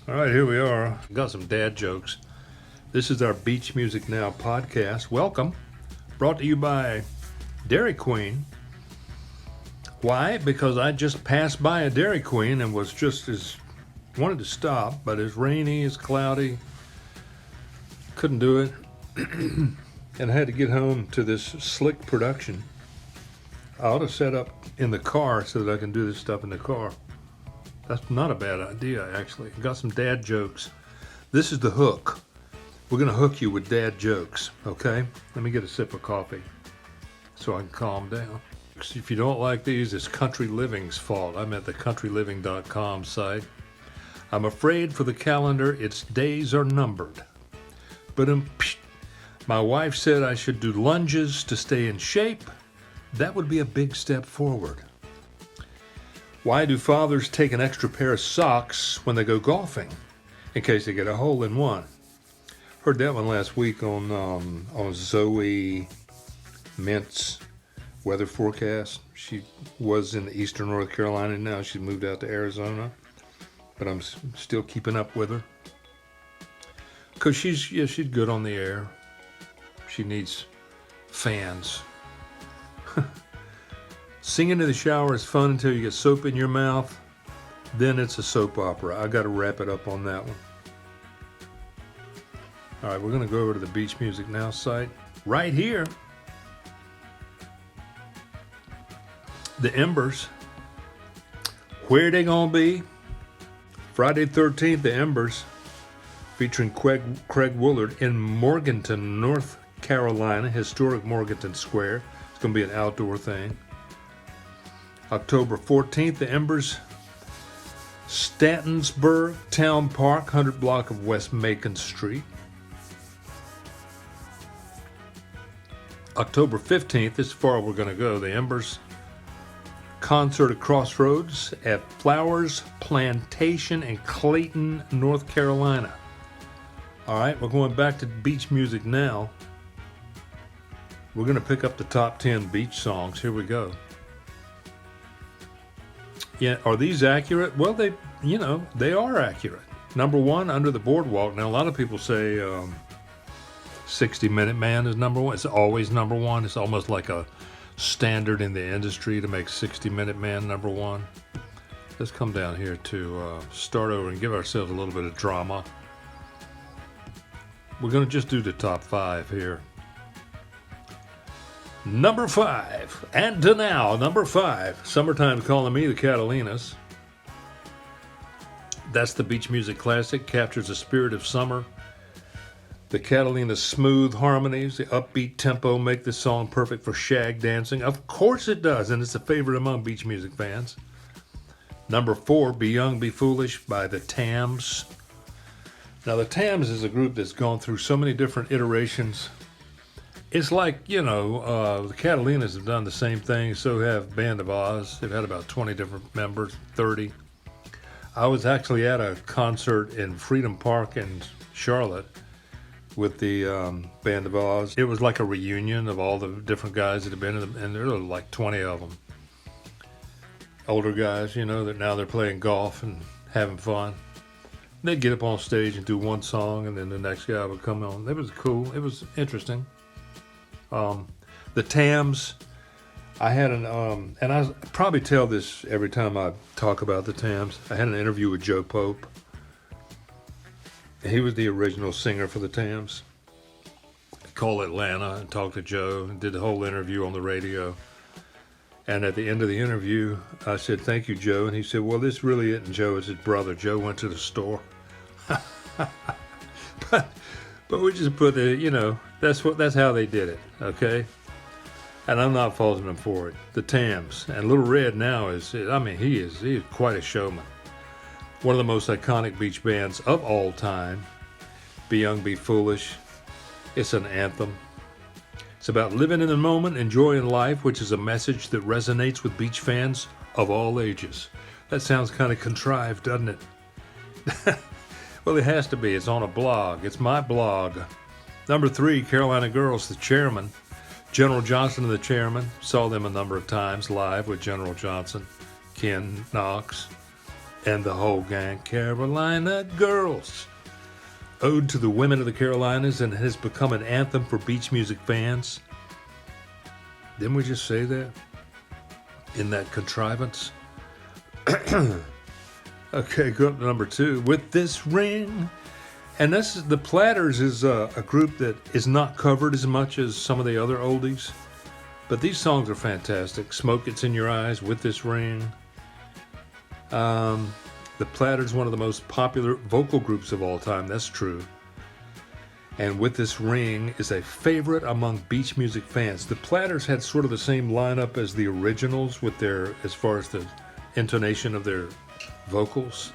All right, here we are. Got some dad jokes. This is our Beach Music Now podcast. Welcome. Brought to you by Dairy Queen. Why? Because I just passed by a Dairy Queen and was wanted to stop, but it's rainy, it's cloudy. Couldn't do it. And I had to get home to this slick production. I ought to set up in the car so that I can do this stuff in the car. That's not a bad idea, actually. Got some dad jokes. This is the hook. We're going to hook you with dad jokes, okay? Let me get a sip of coffee so I can calm down. If you don't like these, it's Country Living's fault. I'm at the countryliving.com site. I'm afraid for the calendar, its days are numbered. But my wife said I should do lunges to stay in shape. That would be a big step forward. Why do fathers take an extra pair of socks when they go golfing? In case they get a hole in one. Heard that one last week on Zoe Mint's weather forecast. She was in eastern North Carolina now. She moved out to Arizona. But I'm still keeping up with her. Because she's good on the air. She needs fans. Singing in the shower is fun until you get soap in your mouth. Then it's a soap opera. I got to wrap it up on that one. All right, we're going to go over to the Beach Music Now site right here. The Embers. Where they going to be? Friday 13th, the Embers, featuring Craig Woolard in Morganton, North Carolina, historic Morganton Square. It's going to be an outdoor thing. October 14th, the Embers, Stantonsburg Town Park, 100 block of West Macon Street. October 15th, this is far we're going to go, the Embers concert at Crossroads at Flowers Plantation in Clayton, North Carolina. All right, we're going back to beach music now. We're going to pick up the top 10 beach songs. Here we go. Yeah, are these accurate? Well, they are accurate. Number one, Under the Boardwalk. Now, a lot of people say 60 Minute Man is number one. It's always number one. It's almost like a standard in the industry to make 60 Minute Man number one. Let's come down here to start over and give ourselves a little bit of drama. We're going to just do the top 5 here. Number 5, and to now, number 5, Summertime Calling Me, the Catalinas. That's the beach music classic, captures the spirit of summer. The Catalinas' smooth harmonies, the upbeat tempo make this song perfect for shag dancing. Of course it does, and it's a favorite among beach music fans. Number 4, Be Young, Be Foolish by the Tams. Now, the Tams is a group that's gone through so many different iterations. It's like, the Catalinas have done the same thing, so have Band of Oz. They've had about 20 different members, 30. I was actually at a concert in Freedom Park in Charlotte with the Band of Oz. It was like a reunion of all the different guys that have been in and there were like 20 of them. Older guys, that now they're playing golf and having fun. They'd get up on stage and do one song, and then the next guy would come on. It was cool. It was interesting. The Tams, I had and I probably tell this every time I talk about the Tams. I had an interview with Joe Pope. He was the original singer for the Tams. I called Atlanta and talked to Joe and did the whole interview on the radio. And at the end of the interview, I said, "Thank you, Joe." And he said, "Well, this really isn't Joe, it's his brother. Joe went to the store." But we just put that's how they did it, okay? And I'm not faulting them for it. The Tams. And Little Red now he is quite a showman. One of the most iconic beach bands of all time. Be Young, Be Foolish. It's an anthem. It's about living in the moment, enjoying life, which is a message that resonates with beach fans of all ages. That sounds kind of contrived, doesn't it? Well, it has to be. It's on a blog. It's my blog. Number 3, Carolina Girls, The Chairman. General Johnson and The Chairman. Saw them a number of times live with General Johnson, Ken Knox. and the whole gang. Carolina Girls. Ode to the women of the Carolinas, and has become an anthem for beach music fans. Didn't we just say that? In that contrivance? Okay, go up to number 2. With This Ring. And this is, the Platters is a group that is not covered as much as some of the other oldies. But these songs are fantastic. Smoke Gets in Your Eyes, With This Ring. The Platters, one of the most popular vocal groups of all time. That's true. And With This Ring is a favorite among beach music fans. The Platters had sort of the same lineup as the Originals with their, as far as the intonation of their vocals.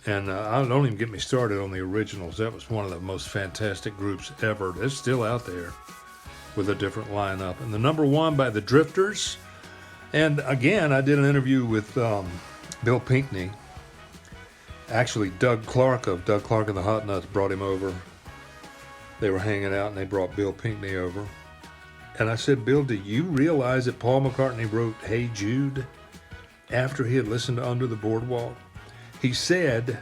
And don't even get me started on the Originals. That was one of the most fantastic groups ever. It's still out there with a different lineup. And the number 1 by the Drifters. And again, I did an interview with Bill Pinkney. Actually, Doug Clark of Doug Clark and the Hot Nuts brought him over. They were hanging out and they brought Bill Pinkney over. And I said, Bill, do you realize that Paul McCartney wrote Hey Jude after he had listened to Under the Boardwalk? He said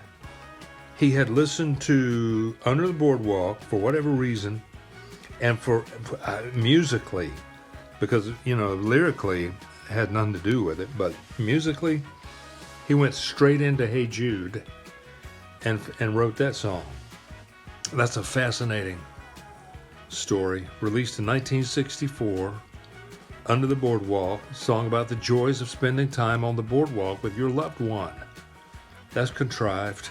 he had listened to Under the Boardwalk for whatever reason, and for musically, because, you know, lyrically had nothing to do with it, but musically, he went straight into Hey Jude and wrote that song. That's a fascinating story. Released in 1964, Under the Boardwalk, a song about the joys of spending time on the boardwalk with your loved one. That's contrived.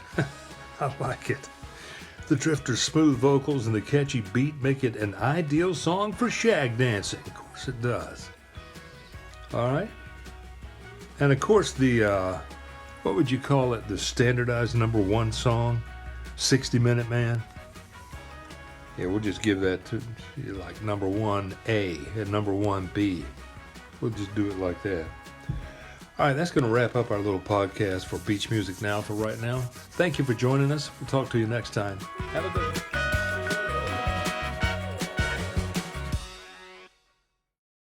I like it. The Drifters' smooth vocals and the catchy beat make it an ideal song for shag dancing. Of course it does. All right. And of course the, what would you call it? The standardized number 1 song, 60 Minute Man. Yeah, we'll just give that to like number 1A and number 1B. We'll just do it like that. All right, that's going to wrap up our little podcast for Beach Music Now for right now. Thank you for joining us. We'll talk to you next time. Have a good one.